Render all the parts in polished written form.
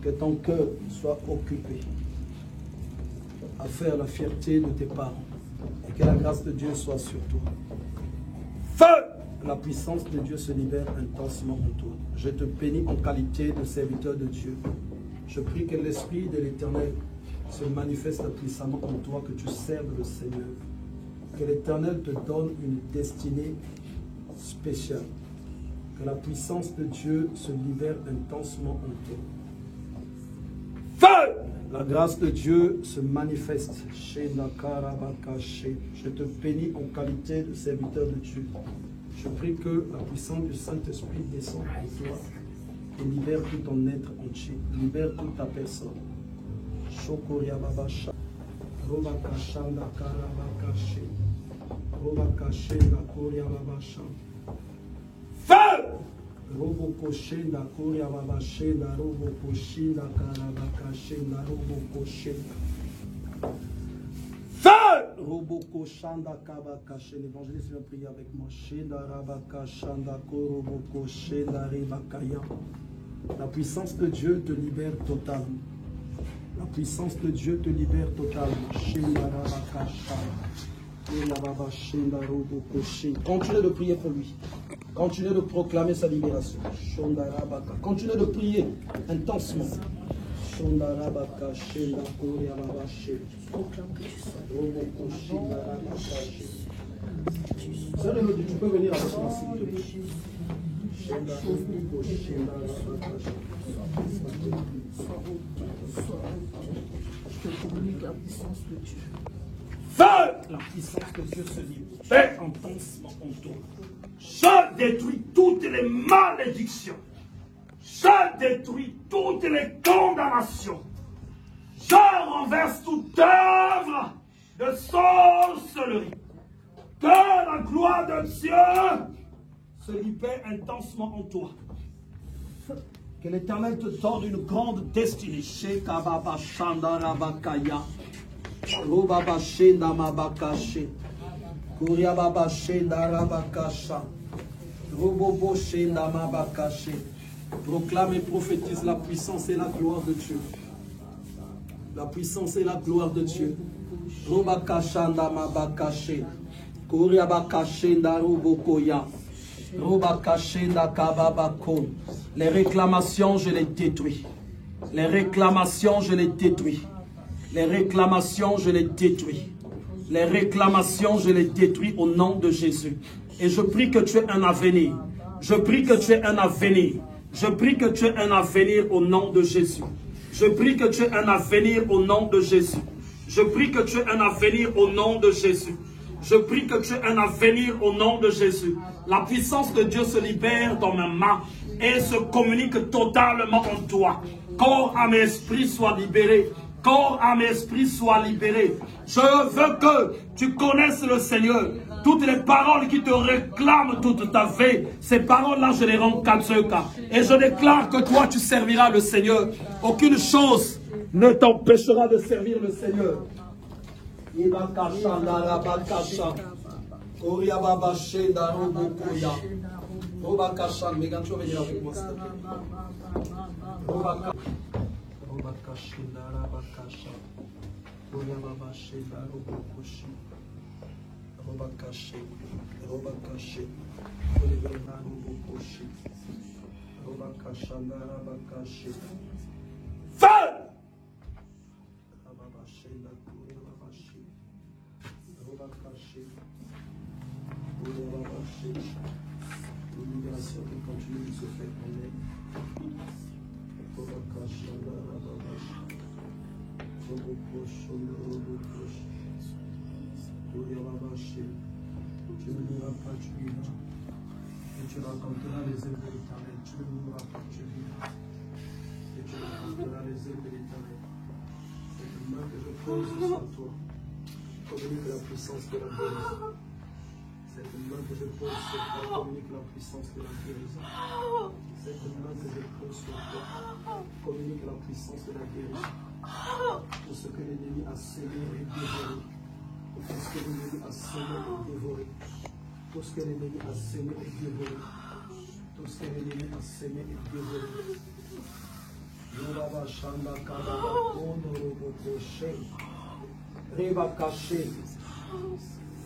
Que ton cœur soit occupé à faire la fierté de tes parents. Et que la grâce de Dieu soit sur toi. Feu! La puissance de Dieu se libère intensement en toi. Je te bénis en qualité de serviteur de Dieu. Je prie que l'Esprit de l'Éternel se manifeste puissamment en toi, que tu serves le Seigneur. Que l'Éternel te donne une destinée spéciale. Que la puissance de Dieu se libère intensement en toi. Feu! La grâce de Dieu se manifeste. Je te bénis en qualité de serviteur de Dieu. Je prie que la puissance du Saint-Esprit descende en toi et libère tout ton être entier. Libère toute ta personne. Feu! Robo koshenda koria baba shenda robo koshinda karabaka shenda robo koshenda. Feu! Robo koshanda kabaka shenda. L'évangéliste vient prier avec moi. Shenda rabaka shanda korobo koshenda rebakaya. La puissance de Dieu te libère totalement. La puissance de Dieu te libère totalement. Shenda rabaka shanda. Continuez de prier pour lui. Continuez de proclamer sa libération. Continuez de prier intensement. Tu peux venir avec moi s'il te plaît. Je te communique la puissance de Dieu. Feu! La puissance de Dieu se libère intensement en toi. Je détruis toutes les malédictions. Je détruis toutes les condamnations. Je renverse toute œuvre de sorcellerie. Que la gloire de Dieu se libère intensement en toi. Que l'Éternel te donne une grande destinée. Shekababa Shandarabakaya. Robaba Shendamabakashe. Kuriababa Shendarabakasha. Robobo Shendamabakashe. Proclame et prophétise la puissance et la gloire de Dieu. La puissance et la gloire de Dieu. Robakashandamabakashe. Kuriabakashendarobokoya. Robakashendakababako. Les réclamations, je les détruis. Les réclamations, je les détruis. Les réclamations, je les détruis. Les réclamations, je les détruis au nom de Jésus. Et je prie que tu aies un avenir. Je prie que tu aies un avenir. Je prie que tu aies un avenir au nom de Jésus. Je prie que tu aies un avenir au nom de Jésus. Je prie que tu aies un avenir au nom de Jésus. Je prie que tu aies un avenir au nom de Jésus. La puissance de Dieu se libère dans ma main et se communique totalement en toi. Corps, âme et esprit soient libérés. Corps, âme et esprit soient libérés. Je veux que tu connaisses le Seigneur. Toutes les paroles qui te réclament toute ta vie, ces paroles-là, je les rends katseka. Et je déclare que toi, tu serviras le Seigneur. Aucune chose ne t'empêchera de servir le Seigneur. Megan, tu vas venir avec moi, s'il te plaît. Feu! L'illumination qui continue de se faire en elle. Tu ne mourras pas, tu vivras. Et tu raconteras les œuvres de l'Éternel. Tu ne mourras pas, tu vivras. Et tu raconteras les œuvres de l'Éternel. Cette main que je pose sur toi communique la puissance de la guérison. Cette main que je pose sur toi communique la puissance de la guérison. Cette main que je pose sur toi communique la puissance de la guérison. Tout ce que l'ennemi a semé et dévoré. Tout ce que l'ennemi a semé et dévoré. Tout ce que l'ennemi a semé et dévoré. Tout ce que l'ennemi a semé et dévoré.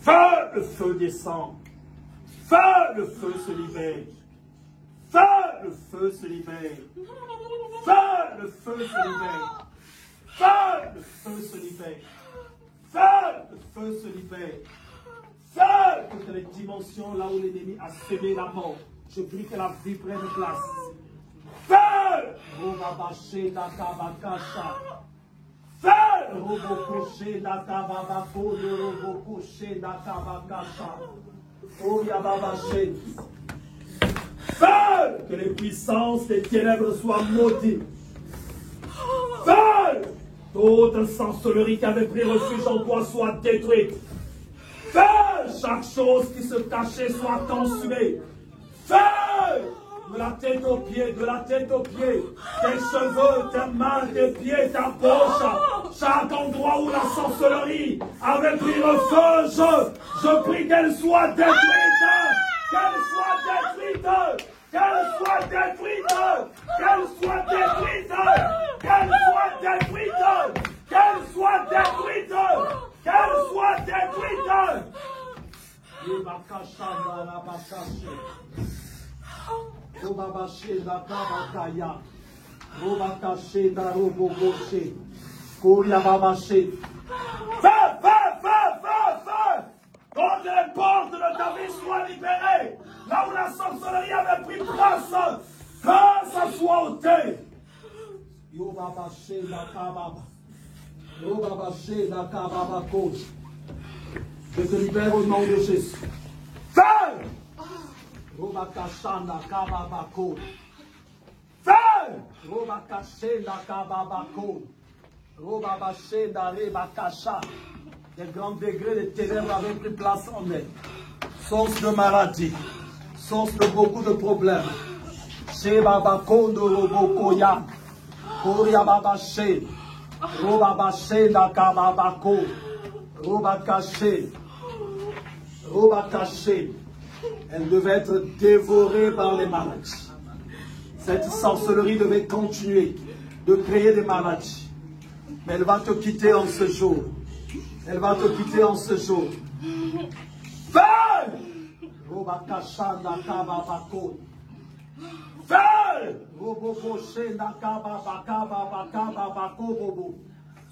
Feu, le feu descend. Feu, le feu se libère. Feu, le feu se libère. Feu, le feu se libère. Feu, le feu se libère. Feu, le feu se libère. Feu, toutes les dimensions là où l'ennemi a semé la mort. Je prie que la vie prenne place. Feu! Robabaché d'Akabakasha. Feu! Robokoché d'Akababako, Robokoché d'Akabakasha. Oriababaché. Feu! Que les puissances des ténèbres soient maudites. Feu! Toute sorcellerie qui avait pris refuge en toi soit détruite. Feu! Chaque chose qui se cachait soit consumée. Feu! De la tête aux pieds, de la tête aux pieds, tes cheveux, tes mains, tes pieds, ta poche, chaque endroit où la sorcellerie avait pris refuge, je prie qu'elle soit détruite, qu'elle soit détruite, qu'elle soit détruite, qu'elle soit détruite, qu'elle soit détruite, qu'elle soit détruite, qu'elle soit détruite. Robabaché da Kabakaya, Robakaché da Roboboché, Kouriababaché. Feu, feu, feu, feu, feu! Quand les portes de ta vie soient libérées, là où la sorcellerie avait pris place, que ça soit ôté. Yobabaché da Kababa, Robabaché da Kababako. Je te libère au nom de Jésus. Feu! Robakashanda Kababako. Feu! Robakashenda Kababako. Robabashenda Rebakasha. Des grands degrés de ténèbres avaient pris place en elle. Source de maladie. Source de beaucoup de problèmes. Shebabako de Robokoya. Koriababaché. Robabashenda Kababako. Robakaché. Robakaché. Elle devait être dévorée par les maladies. Cette sorcellerie devait continuer de créer des maladies. Mais elle va te quitter en ce jour. Elle va te quitter en ce jour. Feu! Robakashanda Kababako. Feu! Roboboshenda Kababakababakababako bobo.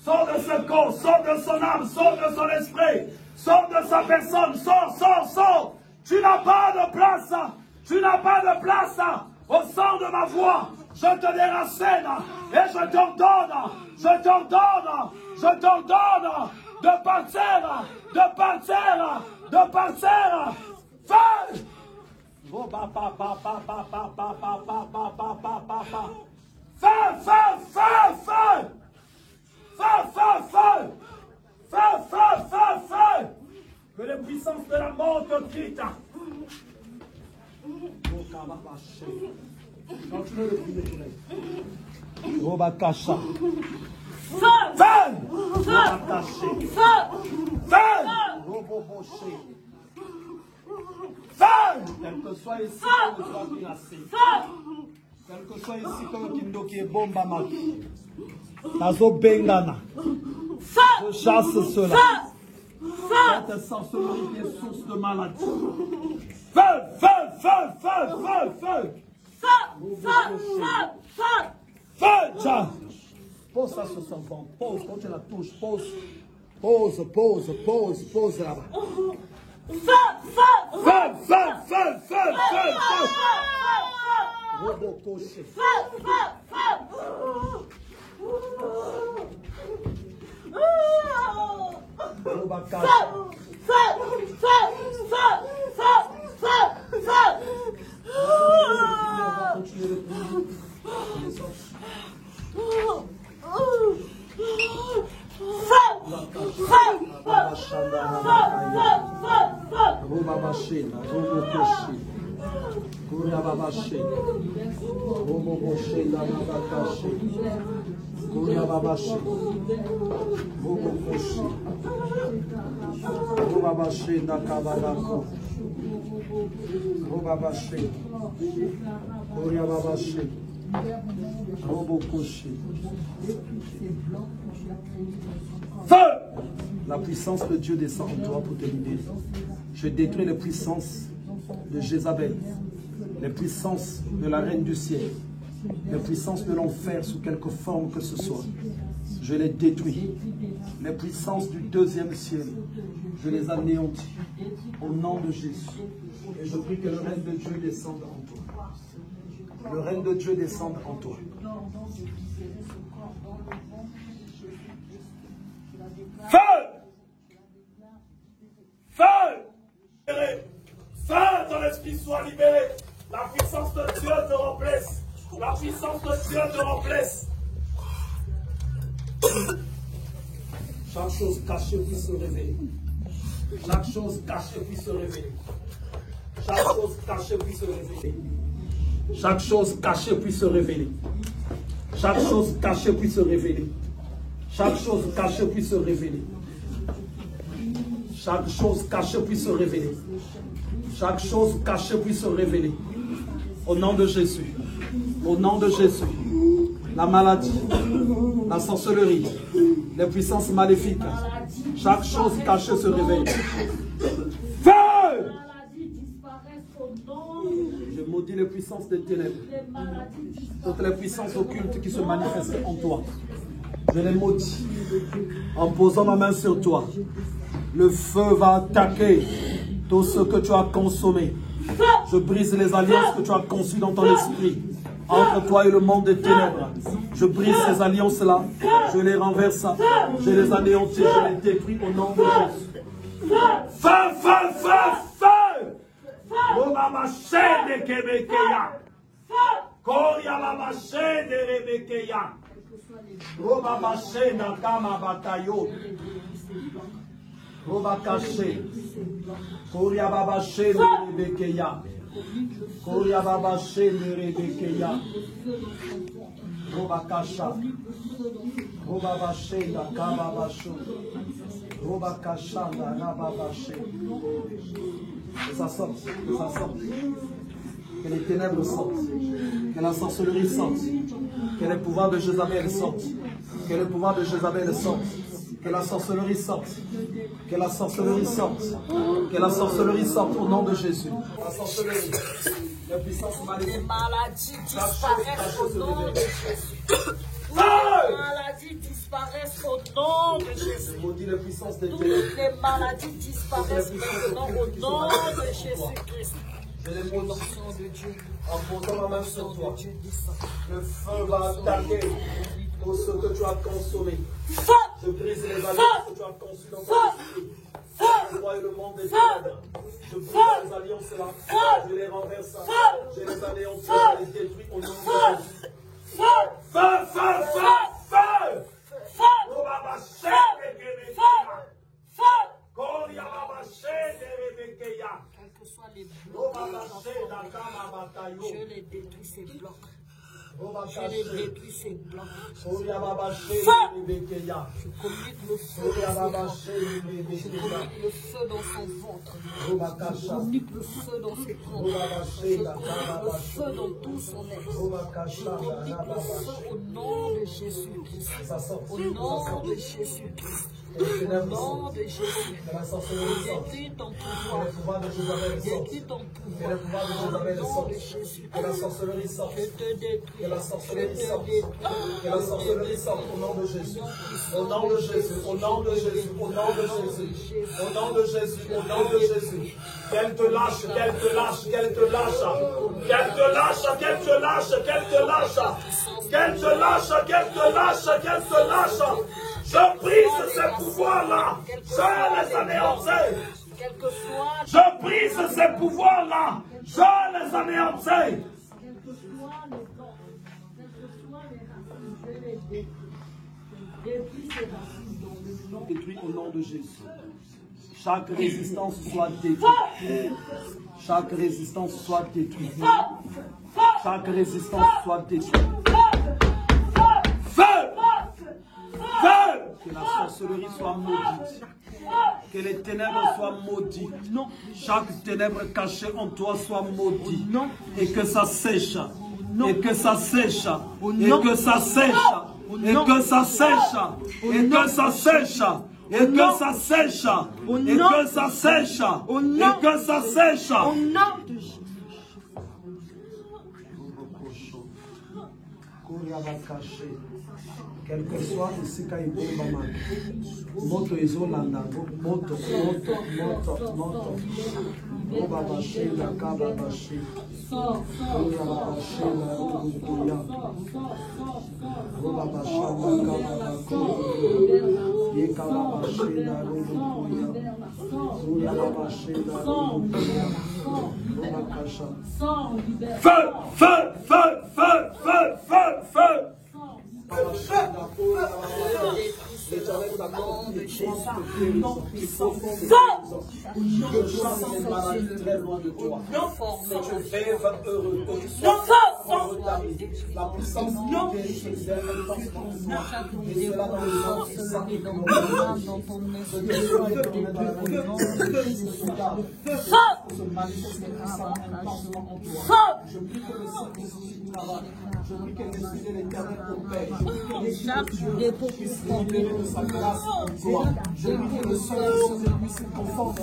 Sors de ce corps, sors de son âme, sors de son esprit, sors de sa personne, sors, sors, sors. Tu n'as pas de place, tu n'as pas de place au son de ma voix. Je te déracine et je t'ordonne, je t'ordonne, je t'ordonne de partir, de partir, de partir. Feu! Feu, feu, feu, feu! Feu, feu, feu! Feu, feu, feu, feu! Que les puissances de la mort te quittent. Continue de prier. Robakasha. Feu! Robakaché. Feu! Roboboché. Feu! Quel que soit ici, quel que soit menacé. Quel que soit ici, comme Kindoki et Bomba Maki. Nazo Bengana. Je chasse cela. Cette sorcellerie qui est source de maladie. Feu, feu, feu, feu, feu, feu. Feu, Jah. Pose ça sur son ventre. Pose, quand tu la touches, pose. Pose, pose, pose, pose là-bas. Feu, feu, feu, feu, feu, feu, feu. Robocoché. Robabaché Nakabalako. Robabaché. Oriababaché. Feu! La puissance de Dieu descend en toi pour te libérer. Je détruis les puissances de Jézabel, les puissances de la reine du ciel, les puissances de l'enfer sous quelque forme que ce soit. Je les détruis. Les puissances du deuxième ciel, je les anéantis au nom de Jésus. Et je prie que le règne de Dieu descende en toi. Le règne de Dieu descende en toi. Feu! Feu! Feu, ton esprit soit libéré. La puissance de Dieu te remplace. La puissance de Dieu te remplace. Chaque chose cachée puisse se révéler. Chaque chose cachée puisse se révéler. Chaque chose cachée puisse se révéler. Chaque chose cachée puisse se révéler. Chaque chose cachée puisse se révéler. Chaque chose cachée puisse se révéler. Chaque chose cachée puisse se révéler. Chaque chose cachée puisse se révéler. Au nom de Jésus. Au nom de Jésus. La maladie, la sorcellerie, les puissances maléfiques. Chaque chose cachée se réveille. Feu! Je maudis les puissances des ténèbres. Toutes les puissances occultes qui se manifestent en toi. Je les maudis en posant ma main sur toi. Le feu va attaquer tout ce que tu as consommé. Je brise les alliances que tu as conçues dans ton esprit entre toi et le monde des ténèbres. Je brise ces alliances-là. Je les renverse. Je les anéantis. Je les détruis au nom de Jésus. Feu, feu, feu, feu! Obama chaîne de Kebekeya. Koria la chaîne de Rebekeya. Obama chaîne de Kama Batayo. Roba caché. Koria baba chaîne de Rebekeya. Koria baba chaîne de Rebekeya. Roba cacha. Roba baché de Kama Basho. Roba cacha de Raba baché. Que ça sorte, que ça sorte. Que les ténèbres sortent. Que la sorcellerie sorte. Que les pouvoirs de Jézabel sortent. Que les pouvoirs de Jézabel sortent. Que la sorcellerie sorte. Que la sorcellerie sorte. Que la sorcellerie sorte au nom de Jésus. La sorcellerie. La puissance maléfique. Les maladies disparaissent au nom de Jésus. Les maladies disparaissent au nom de Jésus. Je maudis la puissance des Toutes ténèbres. les maladies disparaissent maintenant au nom de Jésus-Christ. Je les maudis L'onction de Dieu. en posant ma main sur L'onction toi. de Dieu descend. Le feu va attaquer tout ce que tu as consommé. Feu! Je brise les alliances que tu as conçues dans ton esprit. Toi et le monde des ténèbres. Je brise les alliances là. Je les renverse. Je les anéantis. Je les détruis au nom de Jésus. Feu, feu, feu, feu! Obama chaîne de Rebekeya. Koria baba chaîne de Rebekeya. Quels que soient les Obama blocs, chaîne de Kama Batayo. je les détruis ces blocs. Obama Je les chaîne. détruis ces blocs. Koria baba chaîne de Rebekeya. Je communique le feu. Koria dans ses baba rangs. chaîne de Je Rebekeya. communique le feu dans son ventre. Obama Je Kasha. communique le feu dans ses troncs. Je communique le feu dans tout son être. Je communique le feu au nom de Jésus-Christ. Ça sort. Au nom de Jésus-Christ. Les Au ténèbres nom sortent. de Jésus. Que la sorcellerie sorte. Détruis ton Que pouvoir. les pouvoirs de Jézabel sortent. Détruis ton Que pouvoir. les pouvoirs de Au Jézabel nom sortent. de Jésus. Que la sorcellerie sorte. Je te détruis. Que la Je sorcellerie te sorte. détruis. Que la sorcellerie sorte au nom de Jésus. Au nom de Jésus. Au nom de Jésus. Au nom de Jésus. Au nom de Jésus. Au nom de Jésus. Qu'elle te lâche. Qu'elle te lâche. Qu'elle te lâche. Qu'elle te lâche. Qu'elle te lâche. Qu'elle te lâche. Qu'elle te lâche. Qu'elle te lâche. Qu'elle te lâche. Je brise ces pouvoirs-là. Je les anéantis. Quel que soit Je brise ces pouvoirs-là. Je les anéantis. quels que soient les dons, quelles que soient les racines, je les détruis. Je détruis ces racines dans le nom Détruit au nom de Jésus. Chaque résistance soit détruite. Chaque résistance soit détruite. Chaque résistance soit détruite. Feu! Feu! Que la sorcellerie soit maudite. Que les ténèbres soient maudites. Chaque ténèbre cachée en toi soit maudite. Et que ça sèche. et que ça sèche, Au et nom. que ça sèche, Au et nom. que ça sèche, Au et nom. que ça sèche, et Au que nom. ça sèche, Au et nom. que ça sèche, Au et nom. que ça sèche. Au nom de Jésus. Quel que soit ici quand il bombe maman. Moto ezolanda, moto. Oba bashi la kaba bashi. Oya bashi la rukuya. Oba bashi la kaba bako. Ye kaba bashi la rukuya. Oya bashi la rukuya. Oba kasha. Feu, feu, feu, feu, feu, feu, feu. L'éternel nous accorde des choses de guérison. Il faut que cette maladie très loin de toi. Que tu vives heureux, que tu sois rétabli. La puissance qui guérit se libère intensément de toi. Et cela dans le nom du Saint-Esprit. Je te souhaite de mettre dans la maison, que se manifeste puissamment intensément en toi. Je prie que le Saint-Esprit travaille. Je prie que l'Esprit de l'Éternel opère. Je prie que l'Esprit de Dieu puisse libérer de sa grâce en toi. Je prie que le Saint-Esprit puisse confondre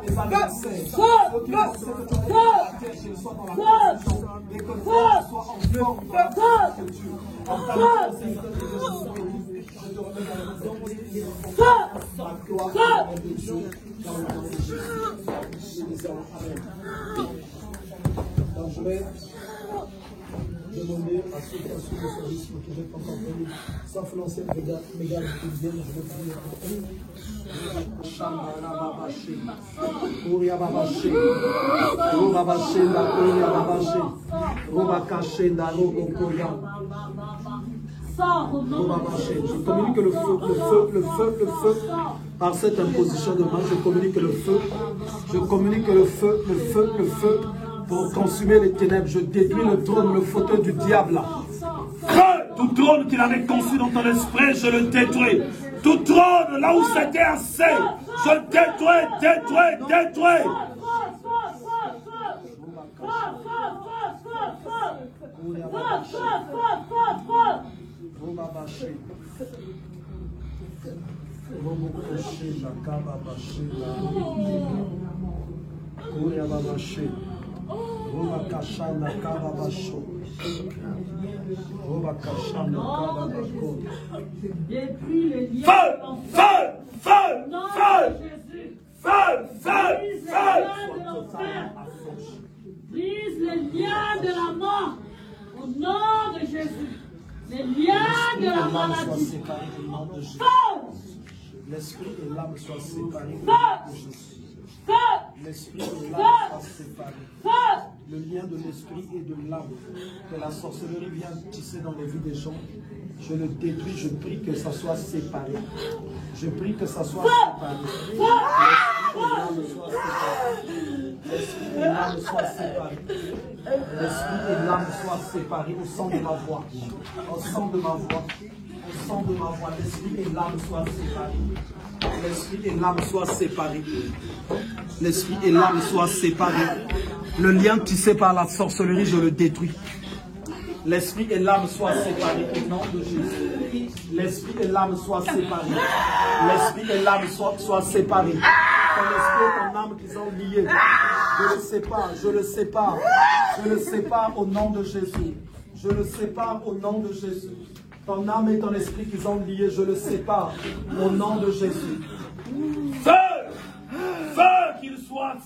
les adversaires. Je prie que la terre soit dans la confusion et que le corps soit en forme dans la Dieu. En ta vie, Seigneur de Jésus, je te remets dans le nom de Dieu. La gloire de Dieu dans le nom de Jésus. Amen. Donc je vais demander à ceux qui ont suivi le service qui ne sont encore venus, sauf l'ancien mégal qui viennent, je vais prier pour eux. Je communique le feu, par cette imposition de main, je communique le feu, le feu, pour consumer les ténèbres. Je détruis le trône, le fauteuil du diable. Feu, tout trône qu'il avait conçu dans ton esprit, je le détruis. Tout trône, là où c'était assez, je détruis. Brise les liens de la mort au nom de Jésus. Les liens de la maladie. L'esprit et l'âme soient séparés. L'esprit et l'âme soient séparés. Le lien de l'esprit et de l'âme que la sorcellerie vient tisser dans les vies des gens, je le détruis, je prie que ça soit séparé. Je prie que ça soit séparé. L'esprit et l'âme soient séparés. L'esprit et l'âme soient séparés au sang de ma voix. Au sang de ma voix. Au sang de ma voix. L'esprit et l'âme soient séparés. L'esprit et l'âme soient séparés. L'esprit et l'âme soient séparés. Le lien tissé par la sorcellerie, je le détruis. L'esprit et l'âme soient séparés au nom de Jésus. L'esprit et l'âme soient séparés. L'esprit et l'âme soient séparés. Ton esprit et ton âme qui sont liés. Je le sépare, je le sépare. Je le sépare au nom de Jésus. Je le sépare au nom de Jésus. Ton âme et ton esprit qui sont liés, je le sépare au nom de Jésus. Feu! Feu qu'il soit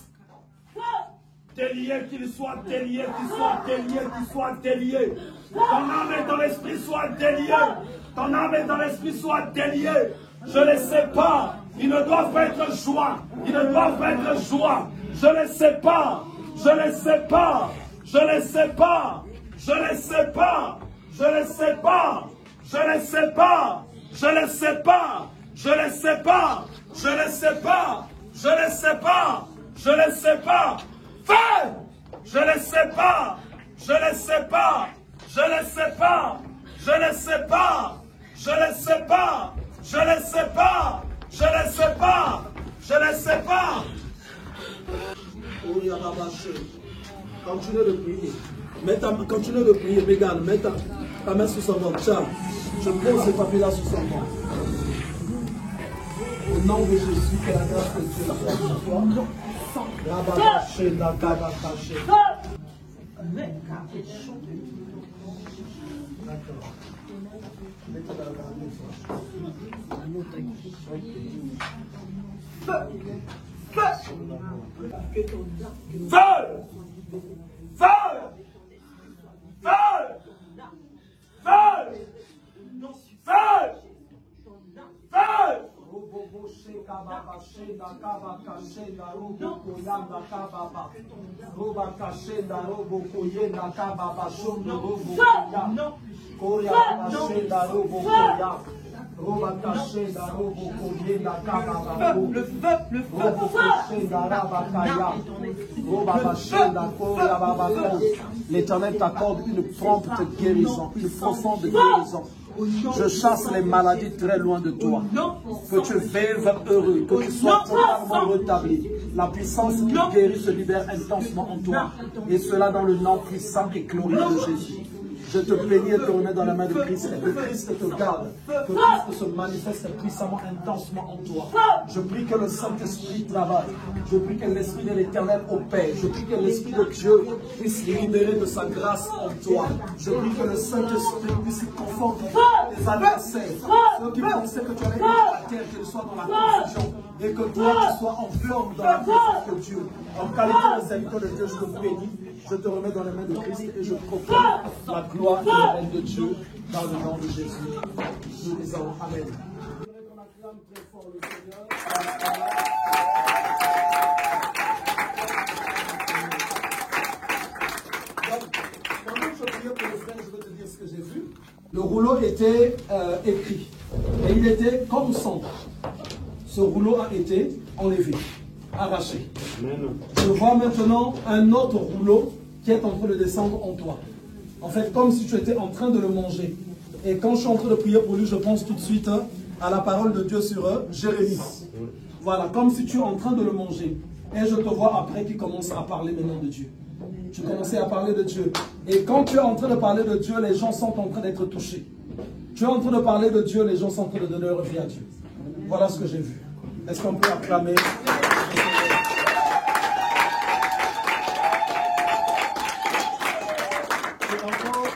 délié, qu'il soit délié, qu'il soit délié, qu'il soit délié. Ton âme et ton esprit soient déliés. Ton âme et ton esprit soient déliés. Je les sépare. Ils ne doivent pas être joints. Ils ne doivent pas être joints. Je les sépare. Je les sépare. Je les sépare. Je les sépare. Je les sépare. Je les sépare. Je les sépare. Je les sépare. Je les sépare. Je les sépare. Je les sépare. Fais! Je les sépare. Je les sépare. Je les sépare. Je les sépare. Je les sépare. Je les sépare. Je les sépare. Je les sépare. Continuez de prier. Continue de prier, Mégane, mets ta main sur son ventre. Tiens, je pose ce papier-là sur son ventre. Au nom de Jésus, que la grâce de Dieu soit sur toi. Rababaché, Nakabaché. D'accord. Mettez la L'Éternel t'accorde une prompte guérison, une profonde guérison. Je chasse les maladies très loin de toi. Que tu vives heureux, que tu sois totalement rétabli. La puissance qui guérit se libère intensement en toi. Et cela dans le nom puissant et glorieux de Jésus. Je te bénis et te remets dans la main de Christ. Et que Christ te garde. Que Christ se manifeste puissamment, intensement en toi. Je prie que le Saint-Esprit travaille. Je prie que l'Esprit de l'Éternel opère. Je prie que l'Esprit de Dieu puisse libérer de sa grâce en toi. Je prie que le Saint-Esprit puisse confondre tes adversaires. Ceux qui pensaient que tu allais être à terre, qu'ils soient dans la confusion. Et que toi, tu sois en flamme dans la présence de Dieu. En qualité de serviteur de Dieu, je te bénis. Je te remets dans les mains de Christ et je proclame la gloire et la reine de Dieu dans le nom de Jésus. Nous disons Amen. Je voudrais qu'on acclame très fort le Seigneur. Donc, pendant que je priais pour le frère, je vais te dire ce que j'ai vu. Le rouleau était écrit et il était comme son. Ce rouleau a été enlevé, arraché. Je vois maintenant un autre rouleau qui est en train de descendre en toi. En fait, comme si tu étais en train de le manger. Et quand je suis en train de prier pour lui, je pense tout de suite à la parole de Dieu sur Jérémie. Voilà, comme si tu es en train de le manger. Et je te vois après qui commence à parler maintenant de Dieu. Tu commençais à parler de Dieu. Et quand tu es en train de parler de Dieu, les gens sont en train d'être touchés. Tu es en train de parler de Dieu, les gens sont en train de donner leur vie à Dieu. Voilà ce que j'ai vu. Est-ce qu'on peut acclamer? Et encore,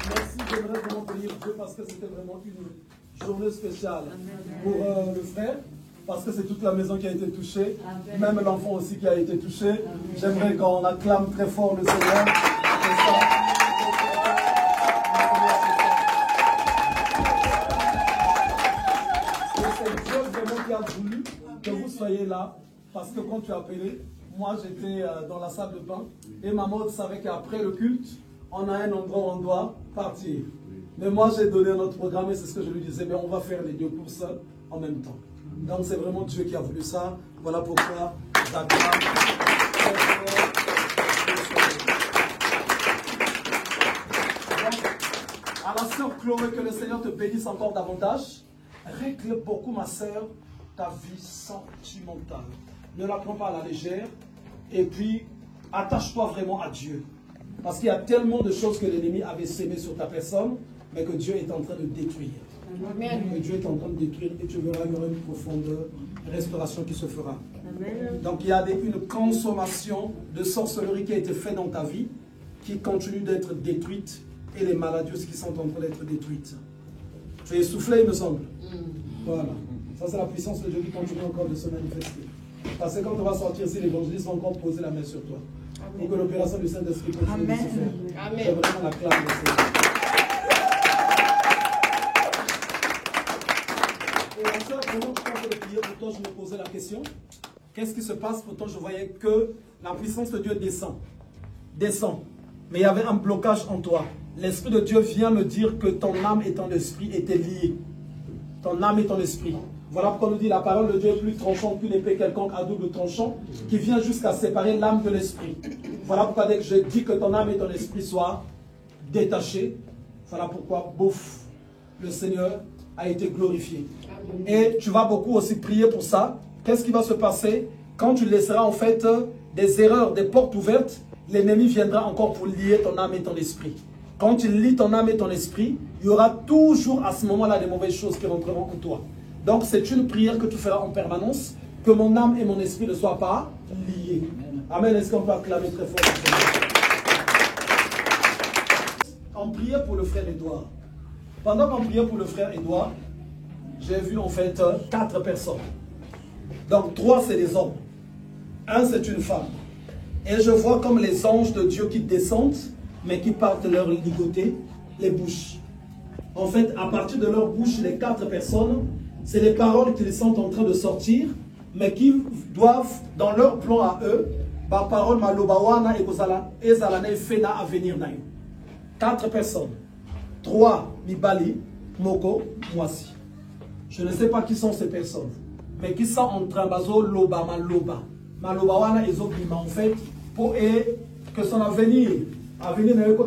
merci, j'aimerais vraiment bénir Dieu parce que c'était vraiment une journée spéciale pour le frère, parce que c'est toute la maison qui a été touchée, même l'enfant aussi qui a été touché. J'aimerais qu'on acclame très fort le Seigneur. C'est Dieu vraiment qui a voulu que vous soyez là, parce que quand tu as appelé, moi j'étais dans la salle de bain et ma mère savait qu'après le culte, on a un endroit où on doit partir. Mais moi j'ai donné notre programme et c'est ce que je lui disais, mais on va faire les deux courses en même temps. Donc c'est vraiment Dieu qui a voulu ça. Voilà pourquoi j'acclame. À la sœur Chloé, que le Seigneur te bénisse encore davantage. Règle beaucoup, ma sœur, ta vie sentimentale. Ne la prends pas à la légère. Et puis, attache-toi vraiment à Dieu. Parce qu'il y a tellement de choses que l'ennemi avait sémées sur ta personne, mais que Dieu est en train de détruire. Amen. Que Dieu est en train de détruire et tu verras qu'il y aura une profonde restauration qui se fera. Amen. Donc il y a une consommation de sorcellerie qui a été faite dans ta vie, qui continue d'être détruite, et les maladies qui sont en train d'être détruites. Tu es essoufflé, il me semble. Voilà. Ça, c'est la puissance de Dieu qui continue encore de se manifester. Parce que quand on va sortir ici, l'évangéliste va encore poser la main sur toi. Pour que l'opération du Saint-Esprit continue de se faire. Amen. C'est vraiment la clame de Seigneur. Et la soeur, pendant que je suis en train de prier pour toi, je me posais la question. Qu'est-ce qui se passe? Pourtant, je voyais que la puissance de Dieu descend. Descend. Mais il y avait un blocage en toi. L'Esprit de Dieu vient me dire que ton âme et ton esprit étaient liés. Ton âme et ton esprit. Voilà pourquoi on nous dit la parole de Dieu est plus tranchante qu'une épée quelconque à double tranchant, qui vient jusqu'à séparer l'âme de l'esprit. Voilà pourquoi dès que je dis que ton âme et ton esprit soient détachés, voilà pourquoi, bouf, le Seigneur a été glorifié. Et tu vas beaucoup aussi prier pour ça. Qu'est-ce qui va se passer quand tu laisseras en fait des erreurs, des portes ouvertes? l'ennemi viendra encore pour lier ton âme et ton esprit. Quand il lie ton âme et ton esprit, il y aura toujours à ce moment-là des mauvaises choses qui rentreront en toi. Donc c'est une prière que tu feras en permanence, que mon âme et mon esprit ne soient pas liés. Amen. Est-ce qu'on peut acclamer très fort? On priait pour le frère Édouard. Pendant qu'on priait pour le frère Édouard, j'ai vu en fait 4 personnes. Donc 3 c'est des hommes. 1 c'est une femme. Et je vois comme les anges de Dieu qui descendent, mais qui partent de leur ligoter les bouches. En fait, à partir de leur bouche, les 4 personnes, c'est les paroles qu'ils sont en train de sortir, mais qui doivent, dans leur plan à eux, par parole malobawana et ezalane fena à venir naï. 4 personnes. 3 Mibali, Moko, Mwasi. Je ne sais pas qui sont ces personnes, mais qui sont en train de loba maloba. Malobawana et zobima en fait, pour que son avenir n'a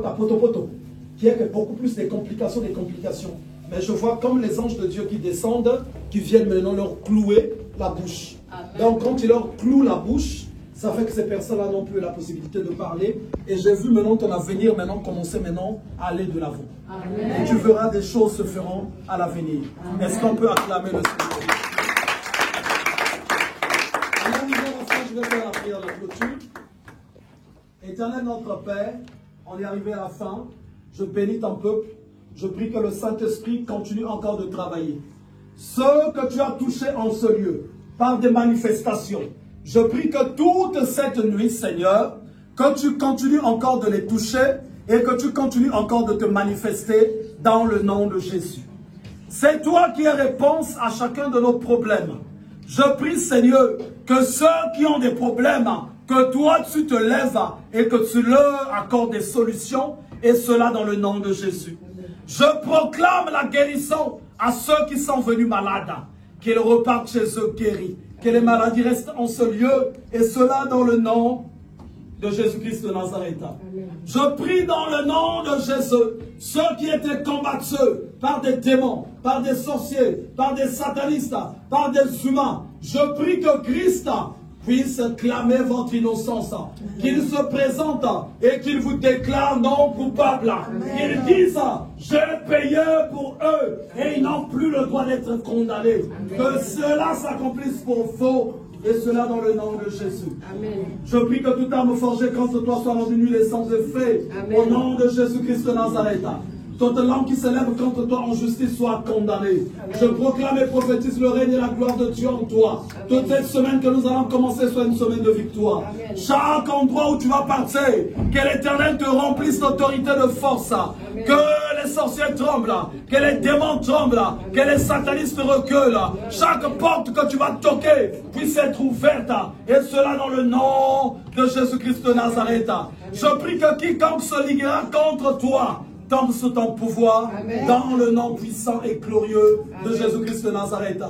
pas poto, qui est que beaucoup plus des complications. Mais je vois comme les anges de Dieu qui descendent, qui viennent maintenant leur clouer la bouche. Amen. Donc quand ils leur clouent la bouche, ça fait que ces personnes-là n'ont plus la possibilité de parler. Et j'ai vu maintenant ton avenir commencer à aller de l'avant. Et tu verras des choses se feront à l'avenir. Est-ce qu'on peut acclamer le Seigneur? Je vais faire la prière de la clôture. Éternel notre Père, on est arrivé à la fin. Je bénis ton peuple. Je prie que le Saint-Esprit continue encore de travailler. Ce que tu as touché en ce lieu, par des manifestations, je prie que toute cette nuit, Seigneur, que tu continues encore de les toucher et que tu continues encore de te manifester dans le nom de Jésus. C'est toi qui es réponse à chacun de nos problèmes. Je prie, Seigneur, que ceux qui ont des problèmes, que toi tu te lèves et que tu leur accordes des solutions, et cela dans le nom de Jésus. Je proclame la guérison à ceux qui sont venus malades, qu'ils repartent chez eux guéris, que les maladies restent en ce lieu, et cela dans le nom de Jésus-Christ de Nazareth. Je prie dans le nom de Jésus, ceux qui étaient combattus par des démons, par des sorciers, par des satanistes, par des humains, je prie que Christ puisse clamer votre innocence, qu'il se présente et qu'il vous déclare non coupable. Qu'il dise, j'ai payé pour eux et ils n'ont plus le droit d'être condamnés. Que cela s'accomplisse pour vous. Et cela dans le nom de Jésus. Amen. Je prie que toute arme forgée contre toi soit rendue nulle et sans effet. Amen. Au nom de Jésus-Christ de Nazareth. Toute langue qui s'élève contre toi en justice soit condamnée. Amen. Je proclame et prophétise le règne et la gloire de Dieu en toi. Amen. Toute cette semaine que nous allons commencer soit une semaine de victoire. Amen. Chaque endroit où tu vas partir, que l'Éternel te remplisse d'autorité, de force. Amen. Que les sorciers tremblent, que les démons tremblent, que les satanistes reculent. Amen. Chaque porte que tu vas toquer puisse être ouverte. Et cela dans le nom de Jésus-Christ de Nazareth. Amen. Je prie que quiconque se liguera contre toi tombe sous ton pouvoir. Amen. Dans le nom puissant et glorieux de Jésus-Christ de Nazareth.